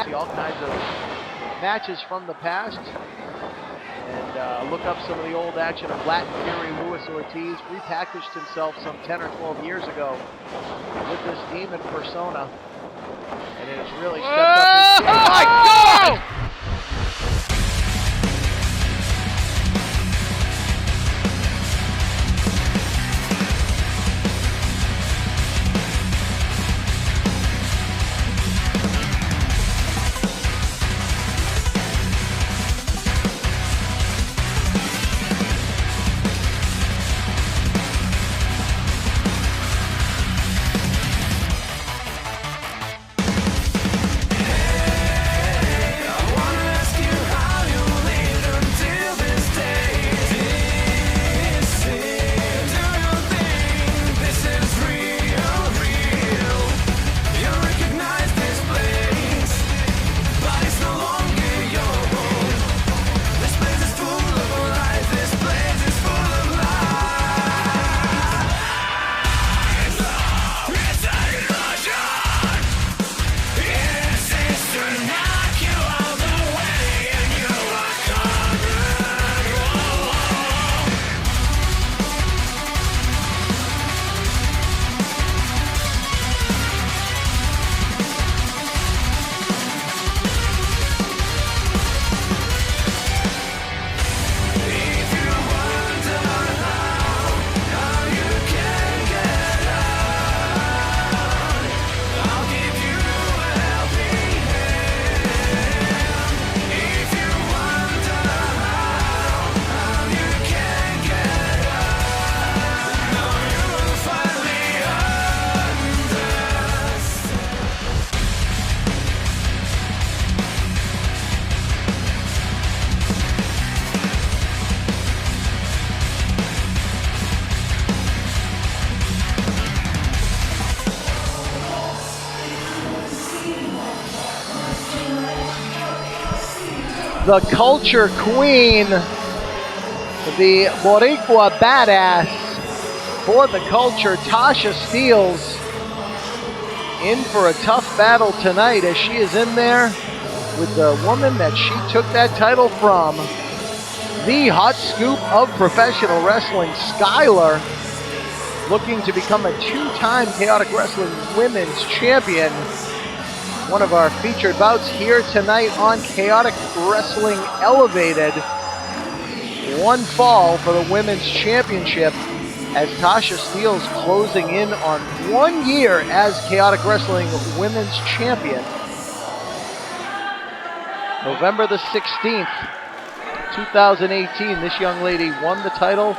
See all kinds of matches from the past, and look up some of the old action of Latin Fury. Luis Ortiz repackaged himself some 10 or 12 years ago with this demon persona, and it has really stepped up his game. Oh my God! The culture queen, the Boricua badass for the culture, Tasha Steelz, in for a tough battle tonight as she is in there with the woman that she took that title from, the hot scoop of professional wrestling, Skylar, looking to become a two-time Chaotic Wrestling Women's Champion. One of our featured bouts here tonight on Chaotic Wrestling Elevated. One fall for the Women's Championship as Tasha Steelz closing in on 1 year as Chaotic Wrestling Women's Champion. November the 16th, 2018, this young lady won the title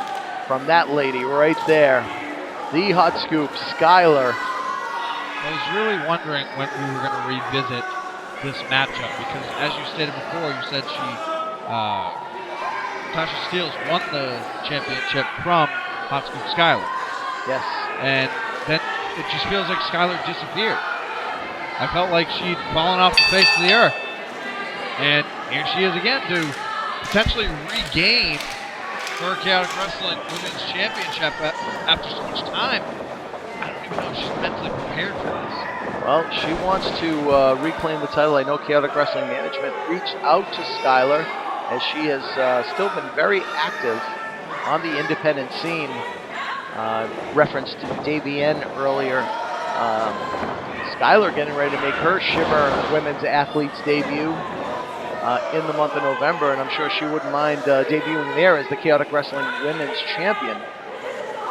from that lady right there. The hot scoop, Skylar. I was really wondering when we were going to revisit this matchup because, as you stated before, you said Tasha Steelz won the championship from Hot Scoop Skylar. Yes. And then it just feels like Skylar disappeared. I felt like she'd fallen off the face of the earth. And here she is again to potentially regain her Chaotic Wrestling Women's Championship after so much time. I don't even know if she's mentally prepared for this. Well, she wants to reclaim the title. I know Chaotic Wrestling Management reached out to Skylar as she has still been very active on the independent scene. Referenced to Davienne earlier. Skylar getting ready to make her Shiver Women's Athletes debut in the month of November, and I'm sure she wouldn't mind debuting there as the Chaotic Wrestling Women's Champion.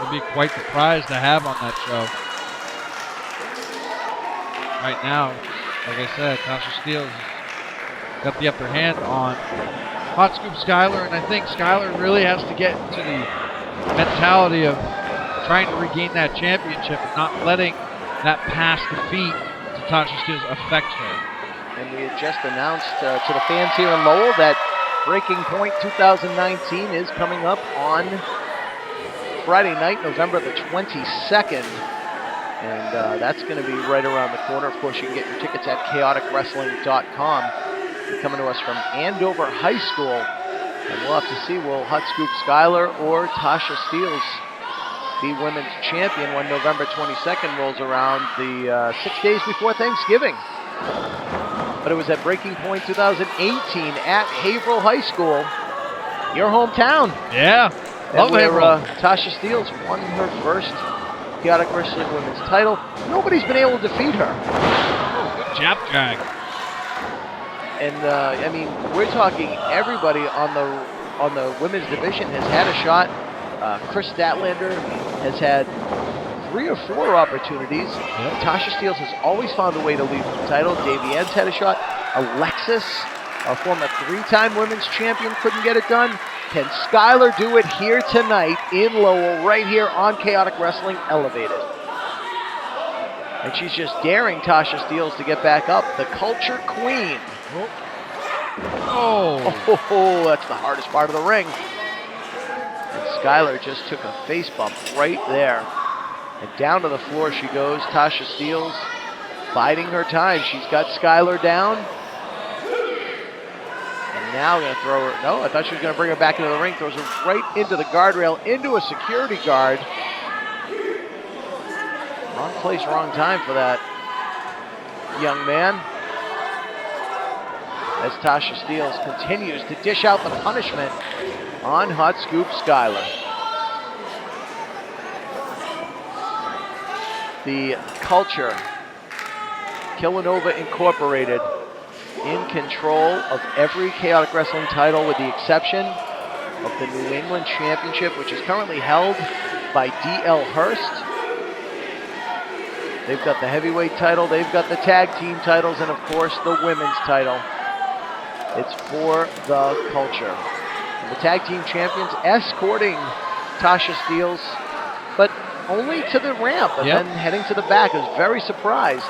Would be quite the prize to have on that show. Right now, like I said, Tasha Steelz got the upper hand on Hot Scoop Skylar, and I think Skylar really has to get into the mentality of trying to regain that championship and not letting that past defeat to Tasha Steelz affect her. And we had just announced to the fans here in Lowell that Breaking Point 2019 is coming up on Friday night, November the 22nd, and that's going to be right around the corner. Of course, you can get your tickets at chaoticwrestling.com. You're coming to us from Andover High School, and we'll have to see, will Hot Scoop Skylar or Tasha Steelz be women's champion when November 22nd rolls around, the 6 days before Thanksgiving. but it was at Breaking Point 2018 at Haverhill High School, your hometown. Yeah. And where Tasha Steelz won her first chaotic wrestling women's title. Nobody's been able to defeat her. Oh, good jab drag. And I mean, we're talking everybody on the women's division has had a shot. Chris Statlander has had 3 or 4 opportunities. Yep. Tasha Steelz has always found a way to lead the title. Davey Ann's had a shot. Alexis, our former 3-time women's champion, couldn't get it done. Can Skylar do it here tonight in Lowell, right here on Chaotic Wrestling Elevated? And she's just daring Tasha Steelz to get back up. The Culture Queen. Oh, that's the hardest part of the ring. And Skylar just took a face bump right there. And down to the floor she goes. Tasha Steelz biding her time. She's got Skylar down. And now going to throw her. No, I thought she was going to bring her back into the ring. Throws her right into the guardrail, into a security guard. Wrong place, wrong time for that young man. As Tasha Steelz continues to dish out the punishment on Hot Scoop Skylar. The Culture, Casanova Incorporated, in control of every Chaotic Wrestling title with the exception of the New England Championship, which is currently held by D.L. Hurst. They've got the heavyweight title, they've got the tag team titles, and of course the women's title. It's for the Culture. And the tag team champions escorting Tasha Steelz, but only to the ramp, and then heading to the back. I was very surprised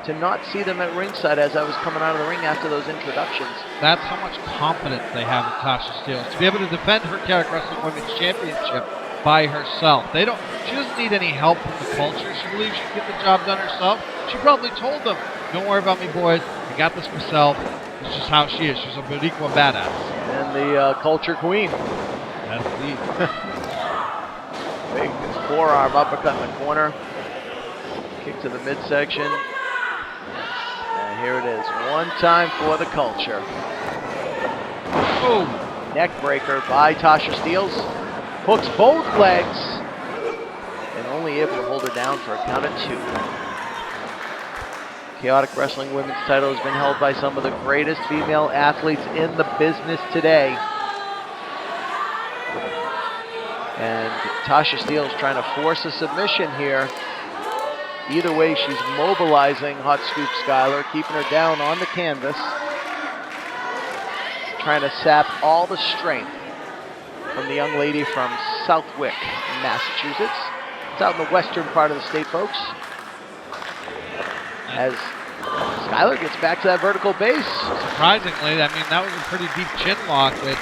to not see them at ringside as I was coming out of the ring after those introductions. That's how much confidence they have in Tasha Steelz to be able to defend her Chaotic Wrestling Women's Championship by herself. She doesn't need any help from the Culture. She believes she can get the job done herself. She probably told them, "Don't worry about me, boys. I got this myself." It's just how she is. She's a Boricua badass. And the Culture Queen. That's indeed. Big forearm uppercut in the corner. Kick to the midsection. And here it is. One time for the Culture. Boom. Neck breaker by Tasha Steelz. Hooks both legs. And only able to hold her down for a count of 2. Chaotic Wrestling Women's title has been held by some of the greatest female athletes in the business today. And Tasha Steelz trying to force a submission here. Either way, she's mobilizing Hot Scoop Skylar, keeping her down on the canvas. Trying to sap all the strength from the young lady from Southwick, Massachusetts. It's out in the western part of the state, folks. As Skylar gets back to that vertical base. Surprisingly, I mean, that was a pretty deep chin lock that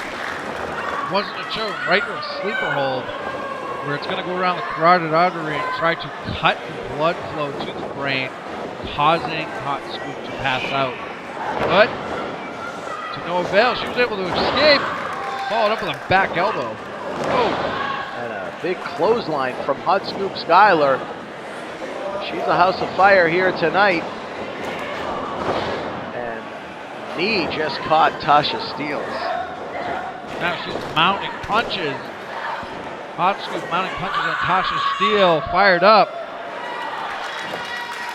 wasn't a choke, right to a sleeper hold, where it's going to go around the carotid artery and try to cut the blood flow to the brain, causing Hot Scoop to pass out. But to no avail, she was able to escape, followed up with a back elbow. Oh. And a big clothesline from Hot Scoop Skylar. She's a house of fire here tonight. And knee just caught Tasha Steelz. Now she's mounting punches. Hot Scoop mounting punches on Tasha Steelz, fired up.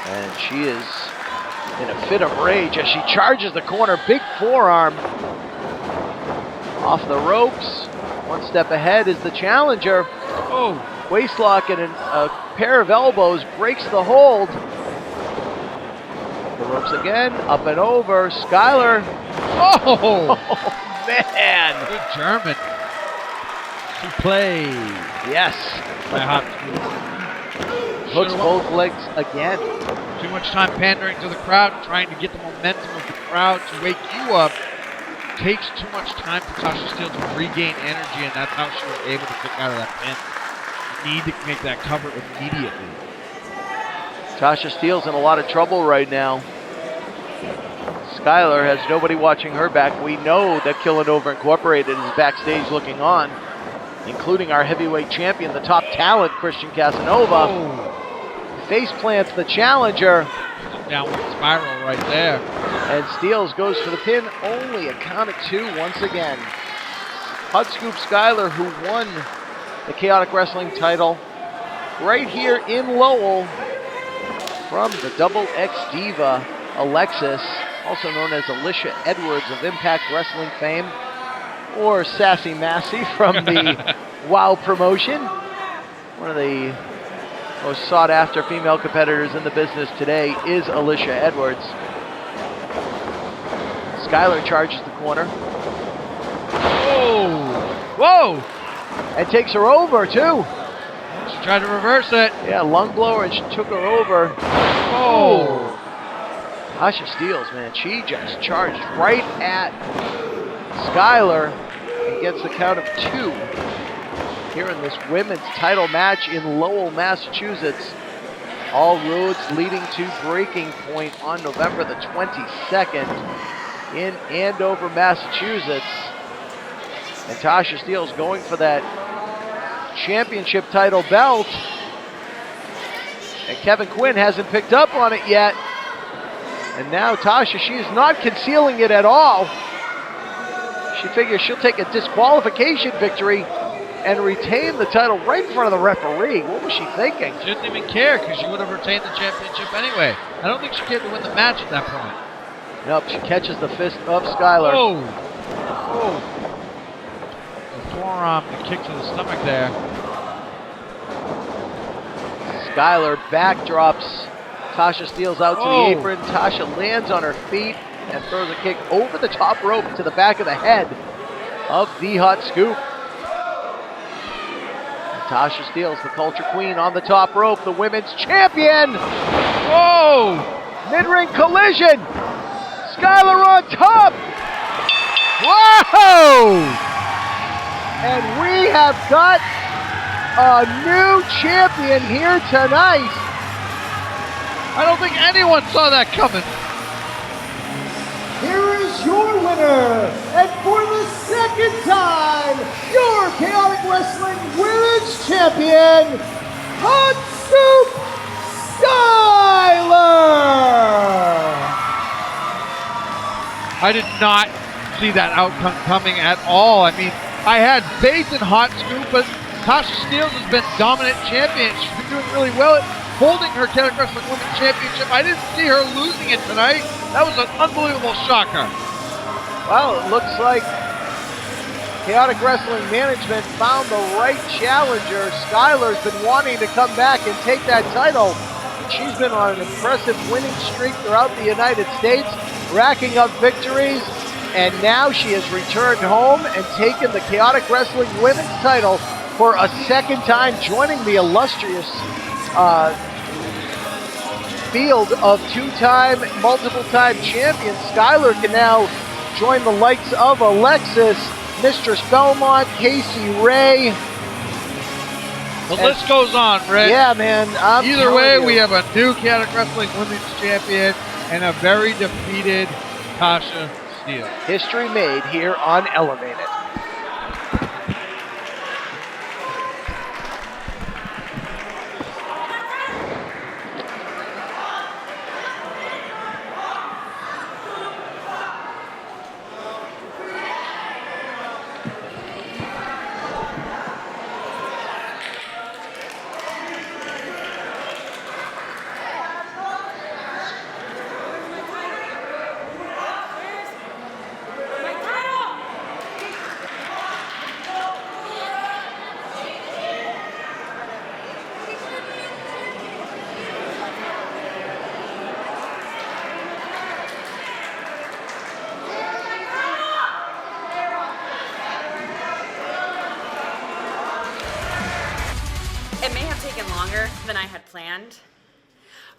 And she is in a fit of rage as she charges the corner. Big forearm off the ropes. One step ahead is the challenger. Oh. Waist lock and a pair of elbows breaks the hold. The ropes again, up and over. Skylar. Oh, man. Good German. She plays. Yes. By Hot Scoop. Hooks both legs again. Too much time pandering to the crowd, trying to get the momentum of the crowd to wake you up. Takes too much time for Tasha Steelz to regain energy, and that's how she was able to kick out of that pin. Need to make that cover immediately. Tasha Steelz in a lot of trouble right now. Skylar has nobody watching her back. We know that Casanova Incorporated is backstage looking on, including our heavyweight champion, the top talent, Christian Casanova. Oh. Face plants the challenger. Downward spiral right there. And Steelz goes for the pin, only a count of 2 once again. Hot Scoop Skylar, who won the Chaotic Wrestling title right here in Lowell from the Double X Diva, Alexis, also known as Alicia Edwards of Impact Wrestling fame, or Sassy Massey from the WOW promotion. One of the most sought-after female competitors in the business today is Alicia Edwards. Skylar charges the corner. Whoa! Whoa! And takes her over, too. She tried to reverse it. Yeah, lung blower, and she took her over. Oh! Tasha Steelz, man, she just charged right at Skylar and gets the count of 2 here in this women's title match in Lowell, Massachusetts. All roads leading to Breaking Point on November the 22nd in Andover, Massachusetts. And Tasha Steelz going for that championship title belt. And Kevin Quinn hasn't picked up on it yet. And now Tasha, she is not concealing it at all. She figures she'll take a disqualification victory and retain the title right in front of the referee. What was she thinking? She didn't even care because she would have retained the championship anyway. I don't think she cared to win the match at that point. Nope, she catches the fist of Skylar. Oh! Oh! The forearm, the kick to the stomach there. Skylar backdrops Tasha Steelz out to the apron. Tasha lands on her feet and throws a kick over the top rope to the back of the head of the Hot Scoop. And Tasha Steelz, the Culture Queen, on the top rope, the women's champion. Whoa! Mid-ring collision. Skylar on top. Whoa! And we have got a new champion here tonight. I don't think anyone saw that coming. Here is your winner, and for the second time, your Chaotic Wrestling Women's Champion, Hot Scoop Skylar! I did not see that outcome coming at all. I mean, I had faith in Hot Scoop, but Tasha Steelz has been dominant champion. She's been doing really well at holding her Chaotic Wrestling Women's Championship. I didn't see her losing it tonight. That was an unbelievable shocker. Well, it looks like Chaotic Wrestling Management found the right challenger. Skylar's been wanting to come back and take that title. She's been on an impressive winning streak throughout the United States, racking up victories, and now she has returned home and taken the Chaotic Wrestling Women's title for a second time, joining the illustrious field of two-time, multiple-time champions. Skylar can now join the likes of Alexis, Mistress Belmont, Casey Ray. The list goes on, Rick. Yeah, man. Either way, we have a new Chaotic Wrestling Women's Champion and a very defeated Tasha Steelz. History made here on Elevated. It may have taken longer than I had planned,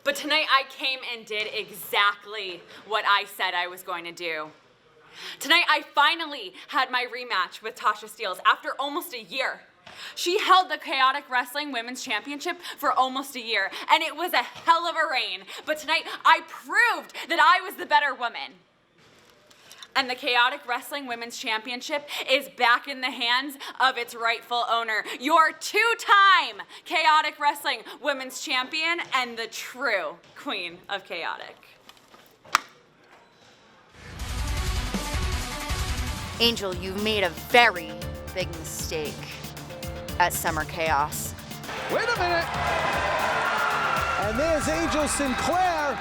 but tonight I came and did exactly what I said I was going to do. Tonight I finally had my rematch with Tasha Steelz after almost a year. She held the Chaotic Wrestling Women's Championship for almost a year, and it was a hell of a reign. But tonight I proved that I was the better woman. And the Chaotic Wrestling Women's Championship is back in the hands of its rightful owner, your two-time Chaotic Wrestling Women's Champion and the true Queen of Chaotic. Angel, you've made a very big mistake at Summer Chaos. Wait a minute. And there's Angel Sinclair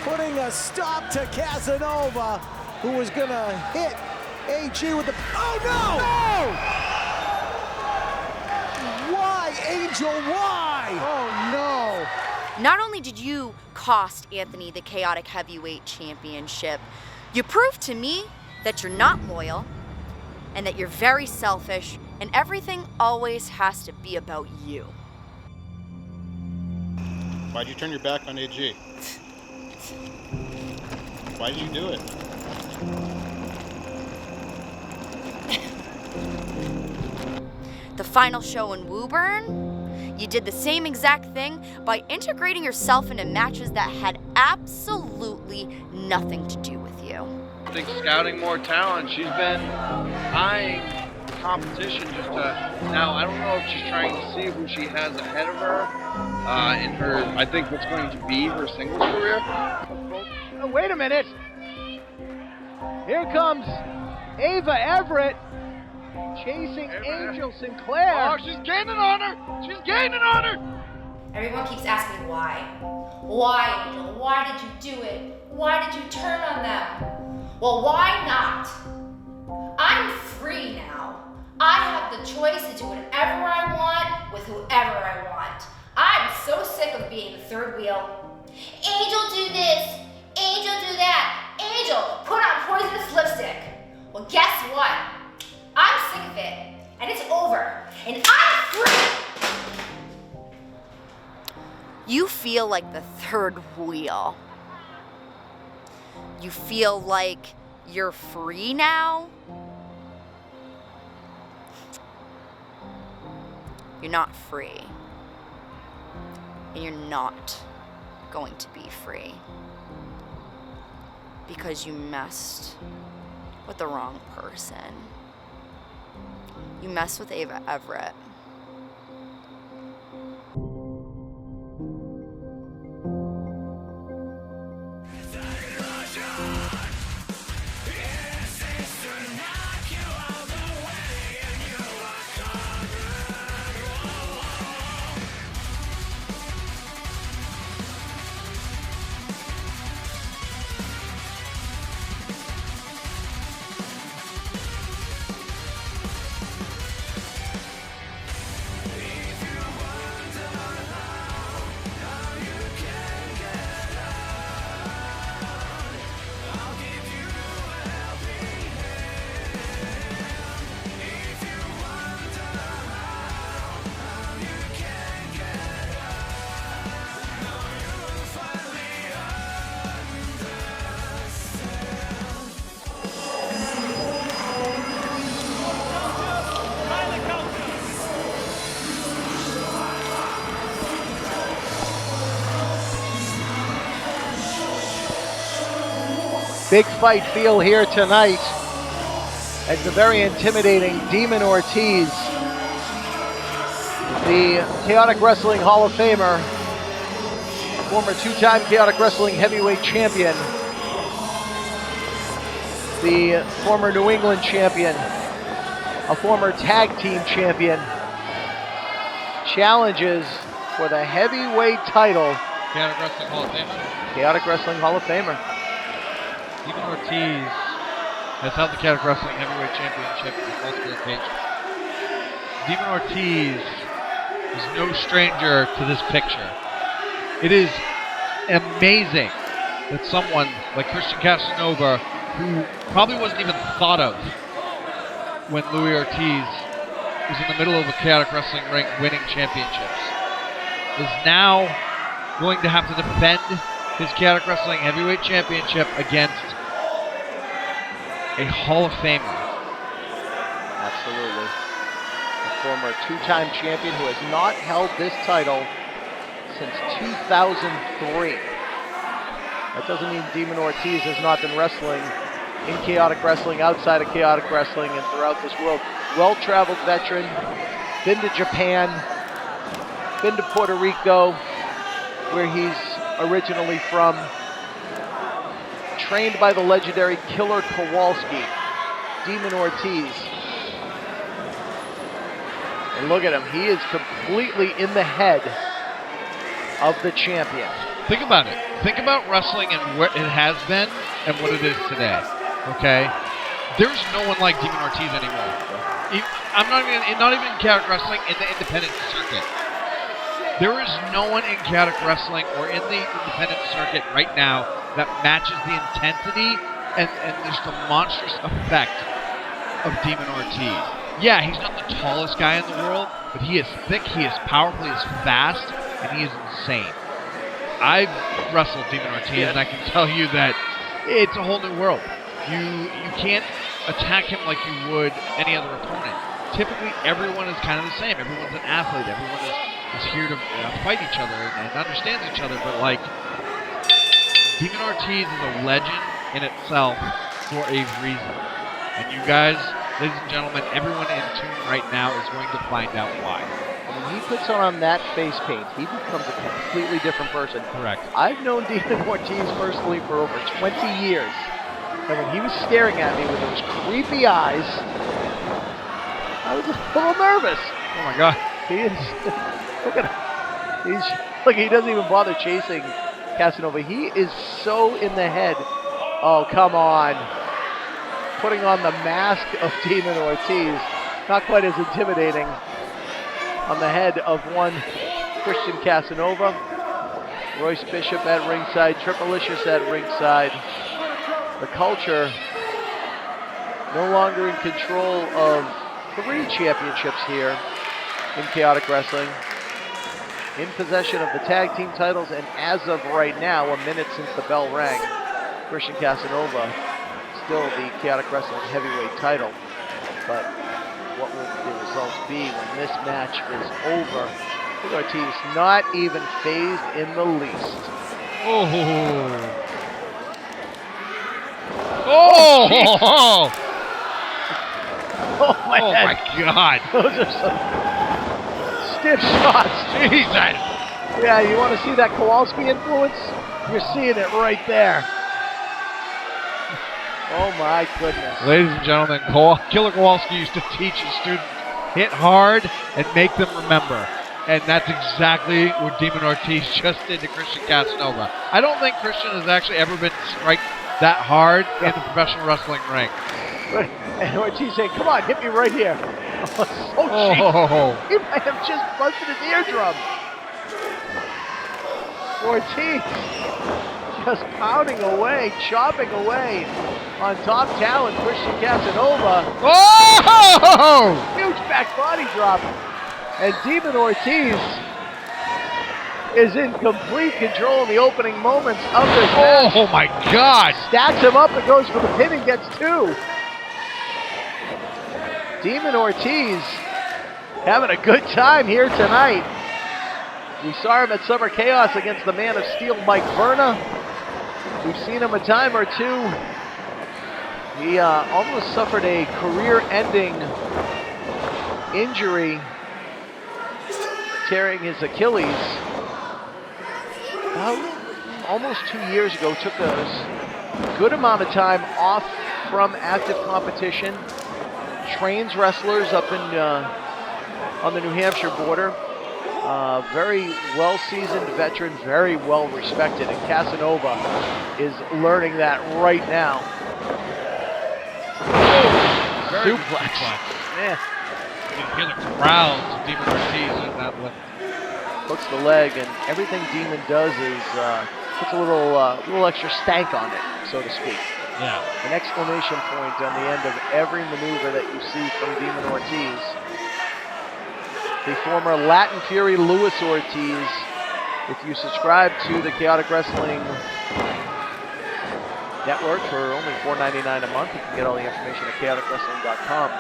putting a stop to Casanova, who was gonna hit AG with the, oh no! No! Why, Angel, why? Oh no! Not only did you cost Anthony the Chaotic Heavyweight Championship, you proved to me that you're not loyal and that you're very selfish and everything always has to be about you. Why'd you turn your back on AG? Why did you do it? The final show in Woburn, you did the same exact thing by integrating yourself into matches that had absolutely nothing to do with you. I think scouting more talent. She's been eyeing competition just to, now I don't know if she's trying to see who she has ahead of her in her, I think what's going to be her singles career. Oh, wait a minute. Here comes Ava Everett chasing Angel Sinclair. Oh, she's gaining on her. She's gaining on her. Everyone keeps asking why. Why, Angel? Why did you do it? Why did you turn on them? Well, why not? I'm free now. I have the choice to do whatever I want with whoever I want. I'm so sick of being the third wheel. Angel, do this. Angel, do that. Angel, put on poisonous lipstick. Well, guess what? I'm sick of it. And it's over. And I'm free! You feel like the third wheel. You feel like you're free now? You're not free. And you're not going to be free. Because you messed with the wrong person. You messed with Ava Everett. Big fight feel here tonight as the very intimidating Demon Ortiz, the Chaotic Wrestling Hall of Famer, former two-time Chaotic Wrestling Heavyweight Champion, the former New England Champion, a former Tag Team Champion, challenges for the heavyweight title. Chaotic Wrestling Hall of Famer. Chaotic Wrestling Hall of Famer. Demon Ortiz has held the Chaotic Wrestling Heavyweight Championship on multiple occasions. Demon Ortiz is no stranger to this picture. It is amazing that someone like Christian Casanova, who probably wasn't even thought of when Louis Ortiz was in the middle of a Chaotic Wrestling ring winning championships, is now going to have to defend his Chaotic Wrestling Heavyweight Championship against a Hall of Famer. Absolutely. A former two-time champion who has not held this title since 2003. That doesn't mean Demon Ortiz has not been wrestling in Chaotic Wrestling, outside of Chaotic Wrestling, and throughout this world. Well-traveled veteran, been to Japan, been to Puerto Rico, where he's originally from, trained by the legendary Killer Kowalski Demon Ortiz. And look at him. He is completely in the head of the champion. Think about it. Think about wrestling and what it has been and what it is today. Okay? There's no one like Demon Ortiz anymore. I'm not even in chaotic wrestling in the independent circuit. There is no one in chaotic wrestling or in the independent circuit right now that matches the intensity and just the monstrous effect of Demon Ortiz. Yeah, he's not the tallest guy in the world, but he is thick, he is powerful, he is fast, and he is insane. I've wrestled Demon Ortiz, and I can tell you that it's a whole new world. You can't attack him like you would any other opponent. Typically, everyone is kind of the same. Everyone's an athlete. Everyone is here to fight each other and understands each other. But, like, Demon Ortiz is a legend in itself for a reason. And you guys, ladies and gentlemen, everyone in tune right now is going to find out why. When he puts on that face paint, he becomes a completely different person. Correct. I've known Demon Ortiz personally for over 20 years. And when he was staring at me with those creepy eyes, I was a little nervous. Oh my God. He is, look at him. Look, he doesn't even bother chasing Casanova. He is so in the head. Oh, come on. Putting on the mask of Demon Ortiz. Not quite as intimidating on the head of one Christian Casanova. Royce Bishop at ringside. Triplicious at ringside. The Culture no longer in control of 3 championships here in Chaotic Wrestling. In possession of the tag team titles, and as of right now, a minute since the bell rang, Christian Casanova still the Chaotic Wrestling heavyweight title. But what will the results be when this match is over? Demon Ortiz not even phased in the least. Oh! Oh! Oh my God! Those are some stiff shots. Jesus! Yeah, you want to see that Kowalski influence? You're seeing it right there. Oh my goodness. Ladies and gentlemen, Killer Kowalski used to teach his students, hit hard and make them remember. And that's exactly what Demon Ortiz just did to Christian Casanova. I don't think Christian has actually ever been striked that hard in the professional wrestling ring. And Ortiz saying, come on, hit me right here. Oh, so cheap. He might have just busted his eardrum. Ortiz just pounding away, chopping away on top talent Christian Casanova. Oh! Huge back body drop. And Demon Ortiz is in complete control in the opening moments of this match. Oh my God! Stacks him up and goes for the pin and gets 2. Demon Ortiz having a good time here tonight. We saw him at Summer Chaos against the Man of Steel, Mike Verna. We've seen him a time or two. He almost suffered a career-ending injury, tearing his Achilles. Almost 2 years ago, took a good amount of time off from active competition. Trains wrestlers up in on the New Hampshire border. Very well-seasoned veteran, very well-respected, and Casanova is learning that right now. Very Suplex. Yeah. You can hear the crowds of Demon Ortiz in that one. Hooks the leg, and everything Demon does is puts a little extra stank on it, so to speak. Yeah. An exclamation point on the end of every maneuver that you see from Demon Ortiz. The former Latin Fury Luis Ortiz. If you subscribe to the Chaotic Wrestling Network for only $4.99 a month, you can get all the information at chaoticwrestling.com.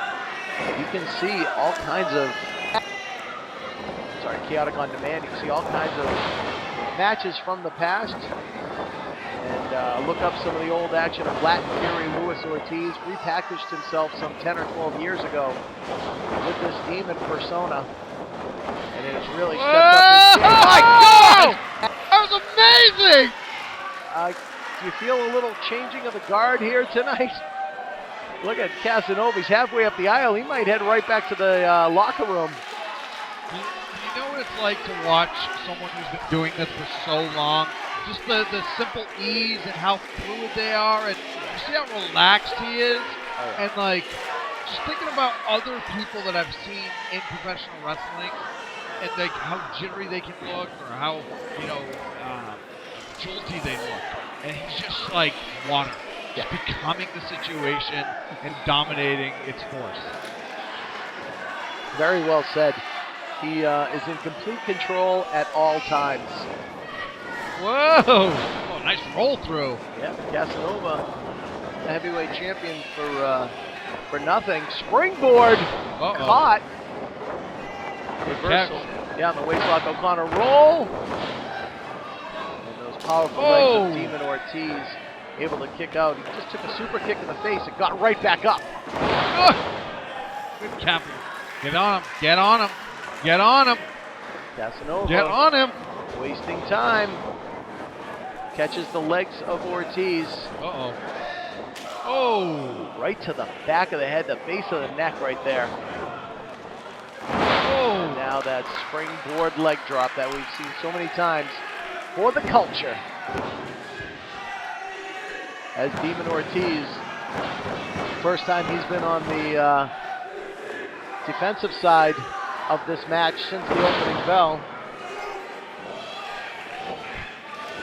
You can see all kinds of, Chaotic on Demand. You can see all kinds of matches from the past. And look up some of the old action of Latin Fury Luis Ortiz. Repackaged himself some 10 or 12 years ago with this demon persona. And it has really stepped up his game. Oh my God! That was amazing! Do you feel a little changing of the guard here tonight? Look at Casanova. He's halfway up the aisle. He might head right back to the locker room. You know what it's like to watch someone who's been doing this for so long? Just the simple ease and how fluid they are, and you see how relaxed he is, and like just thinking about other people that I've seen in professional wrestling, and like how jittery they can look, or how jolty they look, and he's just like water, just becoming the situation and dominating its force. Very well said. He is in complete control at all times. Whoa! Oh, nice roll through. Yeah, Casanova, the heavyweight champion for nothing. Springboard caught. Reversal. Yeah, on the waist lock. O'Connor roll. And those powerful legs of Demon Ortiz able to kick out. He just took a super kick in the face and got right back up. Good capital. Get on him. Get on him. Get on him. Casanova. Get on him. Wasting time. Catches the legs of Ortiz. Uh-oh. Oh. Right to the back of the head, the base of the neck right there. Oh. And now that springboard leg drop that we've seen so many times for the culture. As Demon Ortiz, first time he's been on the defensive side of this match since the opening bell.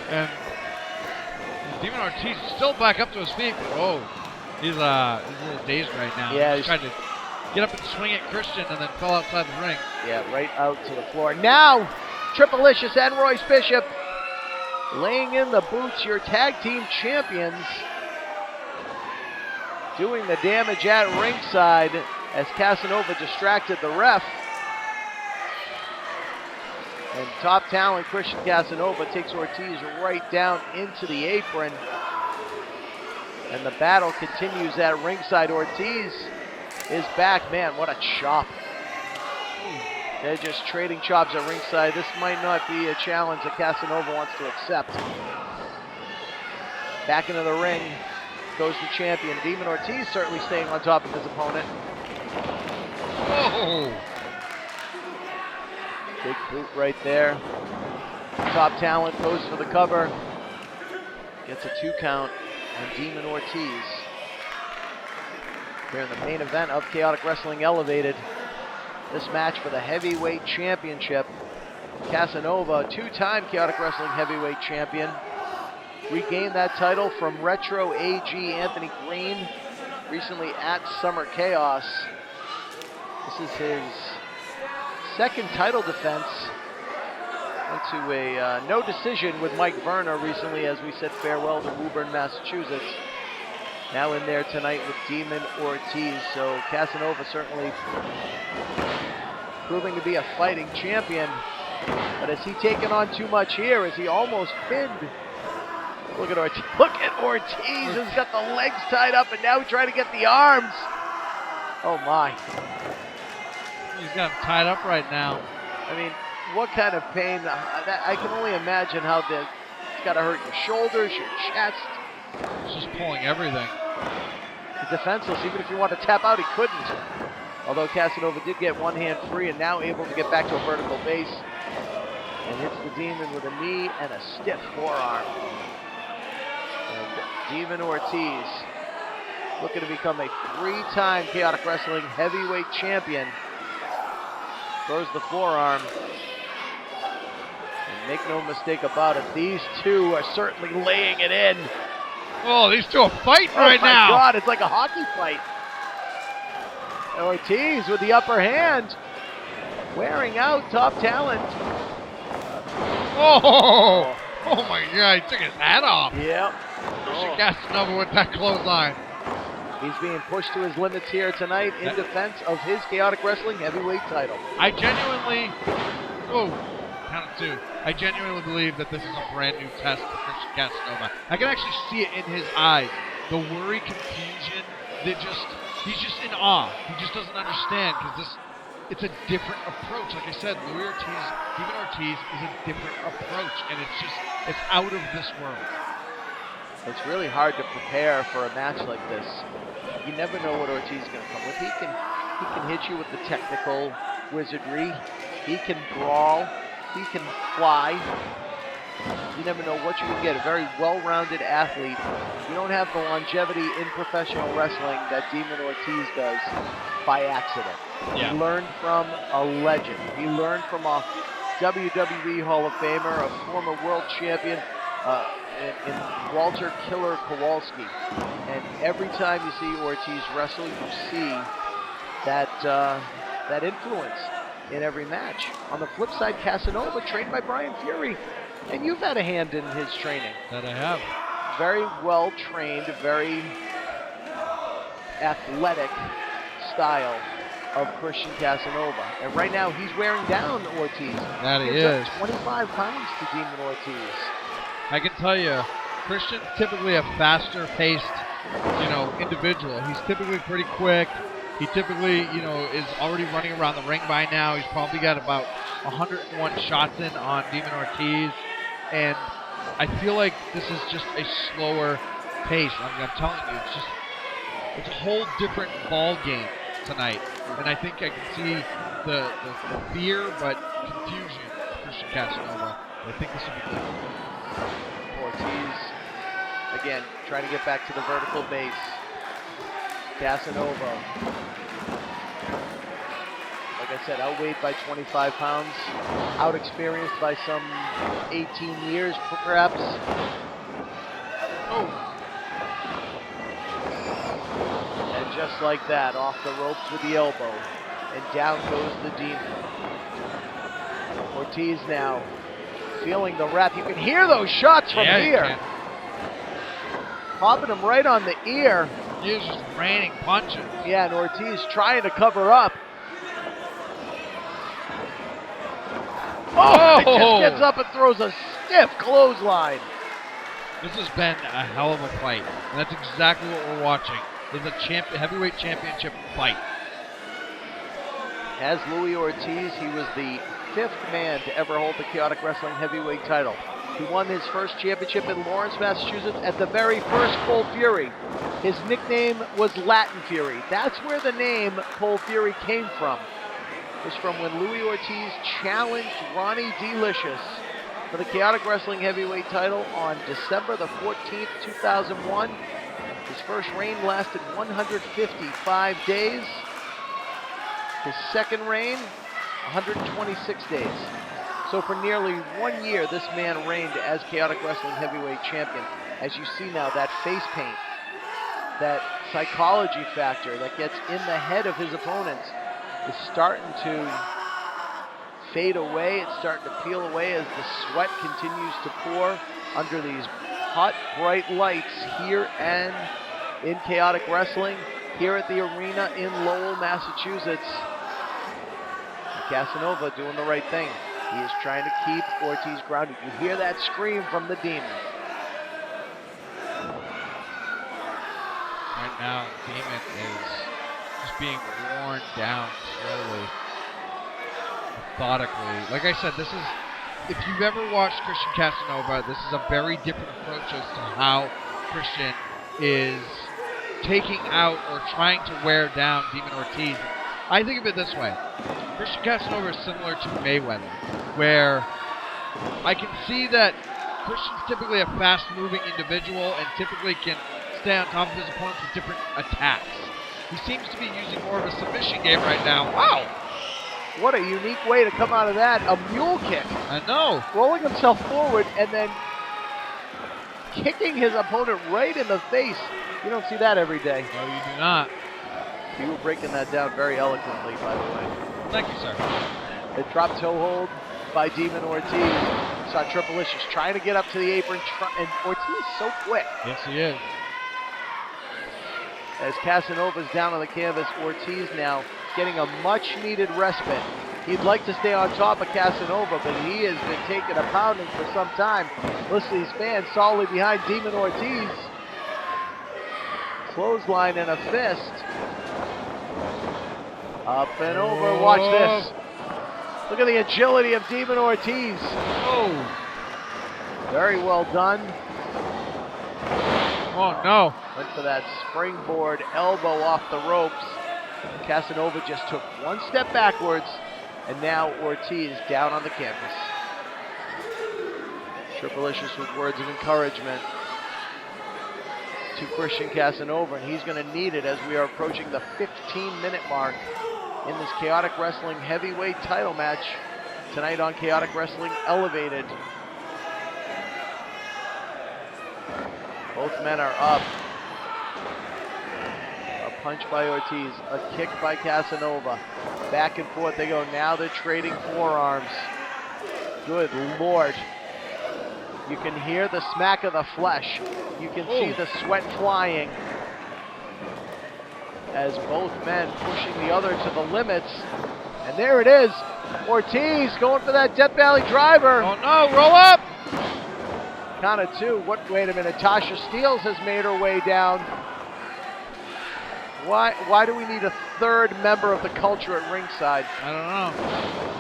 And Demon Ortiz is still back up to his feet, but he's a little dazed right now. Yeah, he's trying to get up and swing at Christian and then fell outside the ring. Yeah, right out to the floor. Now, Triplicious and Royce Bishop laying in the boots, your tag team champions, doing the damage at ringside as Casanova distracted the ref. And top talent Christian Casanova takes Ortiz right down into the apron. And the battle continues at ringside. Ortiz is back. Man, what a chop. They're just trading chops at ringside. This might not be a challenge that Casanova wants to accept. Back into the ring goes the champion. Demon Ortiz certainly staying on top of his opponent. Whoa! Big boot right there. Top talent goes for the cover. Gets a 2 count on Demon Ortiz. Here in the main event of Chaotic Wrestling Elevated. This match for the heavyweight championship. Casanova, 2-time Chaotic Wrestling heavyweight champion. Regained that title from Retro AG Anthony Green recently at Summer Chaos. This is his second title defense. Went to a no decision with Mike Verner recently as we said farewell to Woburn, Massachusetts. Now in there tonight with Demon Ortiz. So Casanova certainly proving to be a fighting champion. But has he taken on too much here? Is he almost pinned? Look at Ortiz. Look at Ortiz. He's got the legs tied up and now trying to get the arms. Oh my. He's got him tied up right now. I mean, what kind of pain? I can only imagine how it's got to hurt your shoulders, your chest. He's just pulling everything. He's defenseless. Even if you want to tap out, he couldn't. Although Casanova did get one hand free and now able to get back to a vertical base. And hits the Demon with a knee and a stiff forearm. And Demon Ortiz looking to become a 3-time Chaotic Wrestling heavyweight champion. Throws the forearm. And make no mistake about it, these two are certainly laying it in. Oh, these two are fighting right now. Oh my God, it's like a hockey fight. Ortiz with the upper hand. Wearing out top talent. Oh my God, he took his hat off. Yep. Christian Casanova with that clothesline. He's being pushed to his limits here tonight in defense of his Chaotic Wrestling heavyweight title. I genuinely, count of 2. I genuinely believe that this is a brand new test for Christian Casanova. I can actually see it in his eyes. The worry, confusion, he's just in awe. He just doesn't understand because it's a different approach. Like I said, Demon Ortiz is a different approach, and it's out of this world. It's really hard to prepare for a match like this. You never know what Ortiz is going to come with. He can hit you with the technical wizardry. He can brawl. He can fly. You never know what you can get. A very well-rounded athlete. You don't have the longevity in professional wrestling that Demon Ortiz does by accident. Yeah. He learned from a legend. He learned from a WWE Hall of Famer, a former world champion, in Walter Killer Kowalski. And every time you see Ortiz wrestle, you see that influence in every match. On the flip side, Casanova, trained by Brian Fury, and you've had a hand in his training. That I have. Very well trained, very athletic style of Christian Casanova. And right now, he's wearing down Ortiz. That he Gives is. up 25 pounds to Demon Ortiz. I can tell you, Christian's typically a faster-paced, individual. He's typically pretty quick. He typically, is already running around the ring by now. He's probably got about 101 shots in on Demon Ortiz. And I feel like this is just a slower pace. I'm telling you, it's a whole different ball game tonight. And I think I can see the fear but confusion of Christian Casanova. I think this will be good. Ortiz, again, trying to get back to the vertical base. Casanova, like I said, outweighed by 25 pounds, out-experienced by some 18 years, perhaps. Oh! And just like that, off the ropes with the elbow, and down goes the Demon. Ortiz now feeling the wrap. You can hear those shots from here. Popping him right on the ear. He is just raining punches. Yeah, and Ortiz trying to cover up. Oh! He just gets up and throws a stiff clothesline. This has been a hell of a fight. And that's exactly what we're watching. It's a heavyweight championship fight. As Louis Ortiz, he was the 5th man to ever hold the Chaotic Wrestling heavyweight title. He won his first championship in Lawrence, Massachusetts at the very first Full Fury. His nickname was Latin Fury. That's where the name Full Fury came from. It was from when Louis Ortiz challenged Ronnie Delicious for the Chaotic Wrestling heavyweight title on December the 14th, 2001. His first reign lasted 155 days. His second reign, 126 days. So for nearly 1 year, this man reigned as Chaotic Wrestling heavyweight champion. As you see now, that face paint, that psychology factor that gets in the head of his opponents is starting to fade away. It's starting to peel away as the sweat continues to pour under these hot, bright lights here and in Chaotic Wrestling, here at the arena in Lowell, Massachusetts. Casanova doing the right thing. He is trying to keep Ortiz grounded. You hear that scream from the Demon. Right now, Demon is just being worn down slowly, methodically. Like I said, this is, if you've ever watched Christian Casanova, this is a very different approach as to how Christian is taking out or trying to wear down Demon Ortiz. I think of it this way. Christian Casanova is similar to Mayweather, where I can see that Christian's typically a fast-moving individual and typically can stay on top of his opponents with different attacks. He seems to be using more of a submission game right now. Wow! What a unique way to come out of that. A mule kick. I know. Rolling himself forward and then kicking his opponent right in the face. You don't see that every day. No, you do not. You were breaking that down very eloquently, by the way. Thank you, sir. The drop toe hold by Demon Ortiz. Saw Triple-Licious trying to get up to the apron, and Ortiz is so quick. Yes, he is. As Casanova's down on the canvas, Ortiz now getting a much-needed respite. He'd like to stay on top of Casanova, but he has been taking a pounding for some time. Listen to these fans solidly behind Demon Ortiz. Clothesline and a fist. Up and over. Watch this. Look at the agility of Demon Ortiz. Oh. Very well done. Oh, no. Went for that springboard elbow off the ropes. Casanova just took one step backwards, and now Ortiz down on the canvas. Tripalicious with words of encouragement to Christian Casanova, and he's going to need it as we are approaching the 15-minute mark in this Chaotic Wrestling heavyweight title match tonight on Chaotic Wrestling Elevated. Both men are up. A punch by Ortiz, a kick by Casanova. Back and forth they go. Now they're trading forearms. Good Lord. You can hear the smack of the flesh. You can see the sweat flying as both men pushing the other to the limits. And there it is. Ortiz going for that Death Valley driver. Oh no, roll up! Count of two. Wait a minute. Tasha Steelz has made her way down. Why do we need a third member of the culture at ringside? I don't know.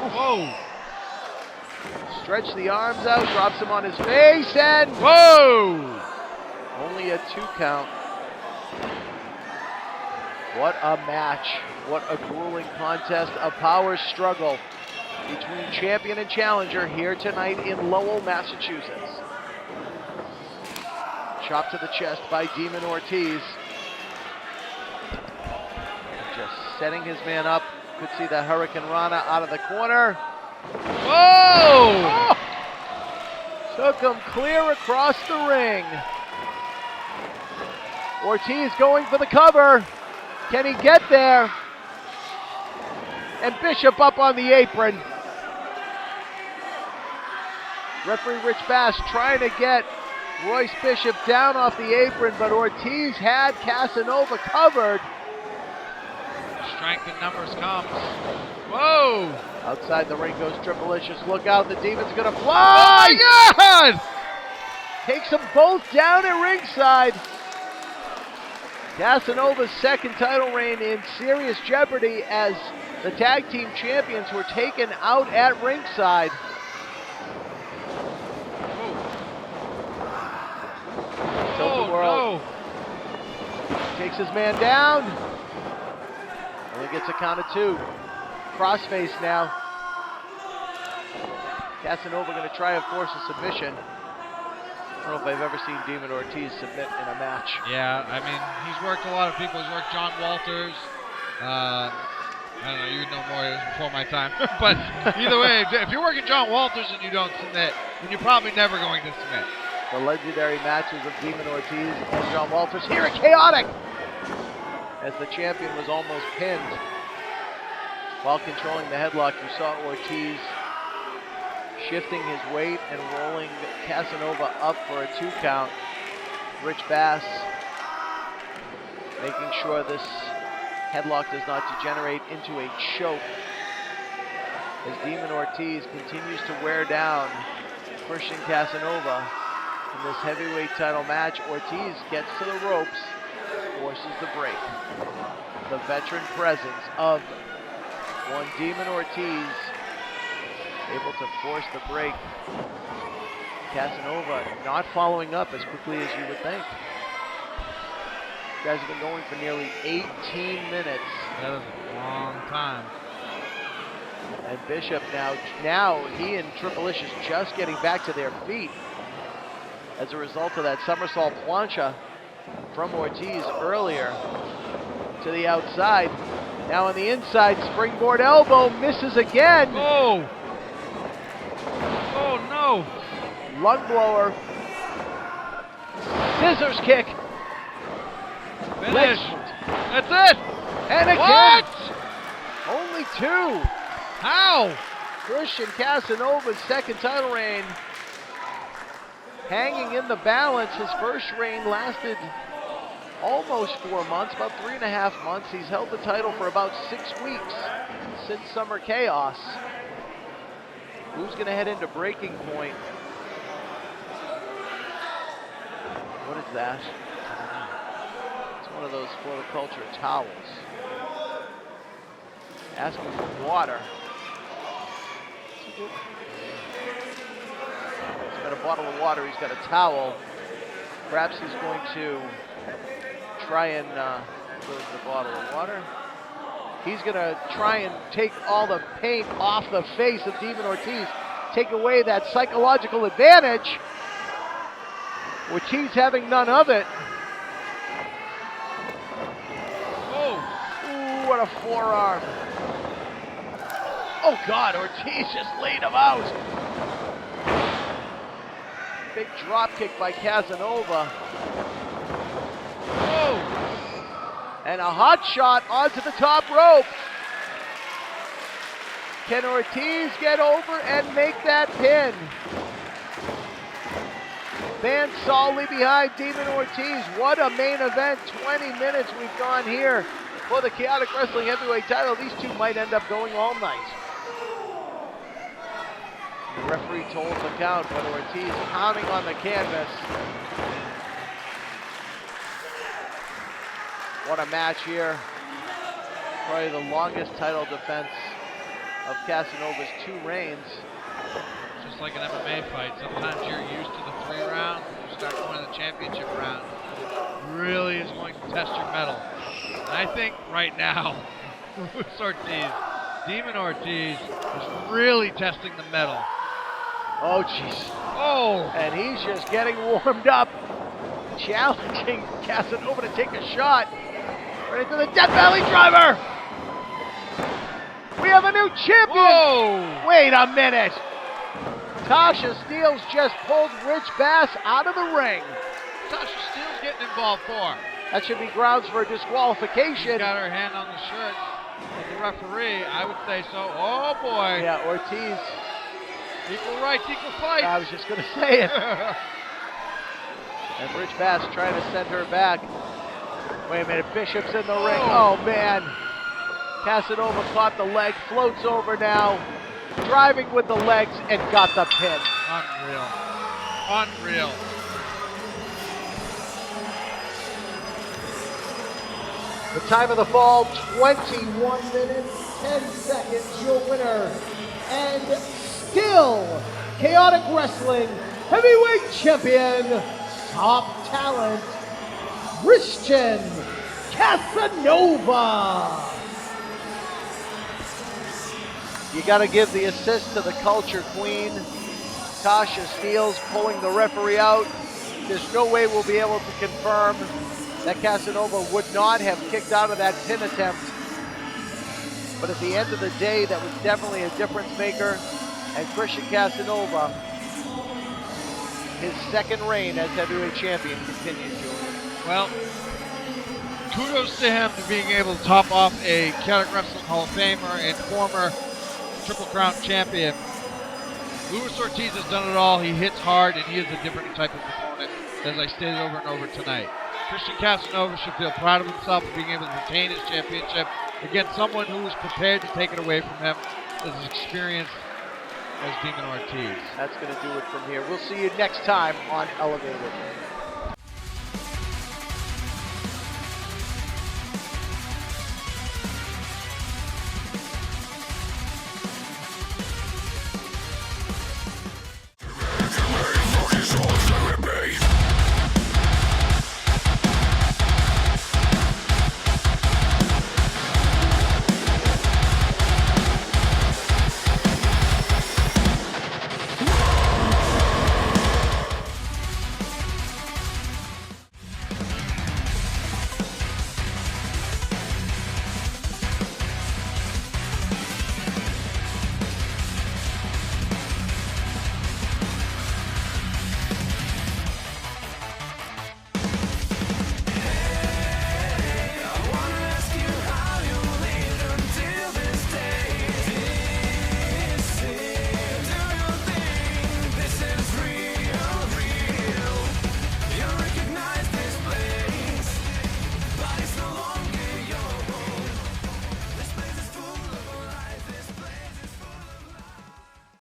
Whoa! Stretch the arms out, drops him on his face, and whoa! Only a 2 count. What a match. What a grueling contest. A power struggle between champion and challenger here tonight in Lowell, Massachusetts. Chop to the chest by Demon Ortiz. Just setting his man up. Could see the Hurricane Rana out of the corner. Whoa! Oh! Took him clear across the ring. Ortiz going for the cover. Can he get there? And Bishop up on the apron. Referee Rich Bass trying to get Royce Bishop down off the apron, but Ortiz had Casanova covered. Strength in numbers comes. Whoa! Outside the ring goes Tripalicious. Look out, the Demon's gonna fly! Oh my God! Takes them both down at ringside. Casanova's second title reign in serious jeopardy as the tag team champions were taken out at ringside. Tilt the world. No. Takes his man down. Only gets a count of 2. Crossface now. Casanova going to try and force a submission. I don't know if I've ever seen Demon Ortiz submit in a match. Yeah, I mean, he's worked a lot of people. He's worked John Walters. I don't know, you would know more, it was before my time. But either way, if you're working John Walters and you don't submit, then you're probably never going to submit. The legendary matches of Demon Ortiz and John Walters here at Chaotic, as the champion was almost pinned. While controlling the headlock, you saw Ortiz shifting his weight and rolling Casanova up for a 2 count. Rich Bass making sure this headlock does not degenerate into a choke as Demon Ortiz continues to wear down Christian Casanova in this heavyweight title match. Ortiz gets to the ropes, forces the break. The veteran presence of one Demon Ortiz able to force the break. Casanova not following up as quickly as you would think. You guys have been going for nearly 18 minutes. That was a long time. And Bishop now he and Tripalicious just getting back to their feet as a result of that somersault plancha from Ortiz earlier to the outside. Now on the inside, springboard elbow, misses again. Oh! Oh no! Lung blower. Scissors kick. Finish. That's it. And again. What? Only 2. How? Christian Casanova's second title reign hanging in the balance. His first reign lasted almost 4 months, about 3.5 months. He's held the title for about 6 weeks since Summer Chaos. Who's going to head into breaking point? What is that? It's one of those for the culture towels. Asking for water. He's got a bottle of water, he's got a towel. Perhaps he's going to try and lose the bottle of water. He's going to try and take all the paint off the face of Demon Ortiz, take away that psychological advantage. Ortiz having none of it. Oh! Ooh, what a forearm. Oh God, Ortiz just laid him out. Big drop kick by Casanova. Oh! And a hot shot onto the top rope. Can Ortiz get over and make that pin? Van solidly behind Demon Ortiz. What a main event. 20 minutes we've gone here for the Chaotic Wrestling Heavyweight title. These two might end up going all night. The referee told the count, but Ortiz pounding on the canvas. What a match here. Probably the longest title defense of Casanova's 2 reigns. Just like an MMA fight, sometimes you're used to the 3 rounds. When you start going to the championship round, it really is going to test your mettle. And I think right now, Demon Ortiz is really testing the mettle. Oh, jeez. Oh! And he's just getting warmed up, challenging Casanova to take a shot. Right into the Death Valley Driver. We have a new champion. Whoa! Wait a minute. Tasha Steelz just pulled Rich Bass out of the ring. Tasha Steelz getting involved for. That should be grounds for a disqualification. She's got her hand on the shirt of the referee. I would say so. Oh, boy. Yeah, Ortiz. Equal rights, equal fight. I was just going to say it. And Rich Bass trying to send her back. Wait a minute, Bishop's in the ring. Oh, man. Casanova caught the leg, floats over now, driving with the legs, and got the pin. Unreal. Unreal. The time of the fall, 21 minutes, 10 seconds. Your winner, and still Chaotic Wrestling Heavyweight Champion, top talent, Christian Casanova. You got to give the assist to the Culture Queen, Tasha Steelz, pulling the referee out. There's no way we'll be able to confirm that Casanova would not have kicked out of that pin attempt. But at the end of the day, that was definitely a difference maker. And Christian Casanova, his second reign as heavyweight champion, continues, Julian. Well, kudos to him for being able to top off a Chaotic Wrestling Hall of Famer and former Triple Crown champion. Luis Ortiz has done it all. He hits hard, and he is a different type of opponent, as I stated over and over tonight. Christian Casanova should feel proud of himself for being able to retain his championship against someone who was prepared to take it away from him, as experienced as Demon Ortiz. That's going to do it from here. We'll see you next time on Elevated.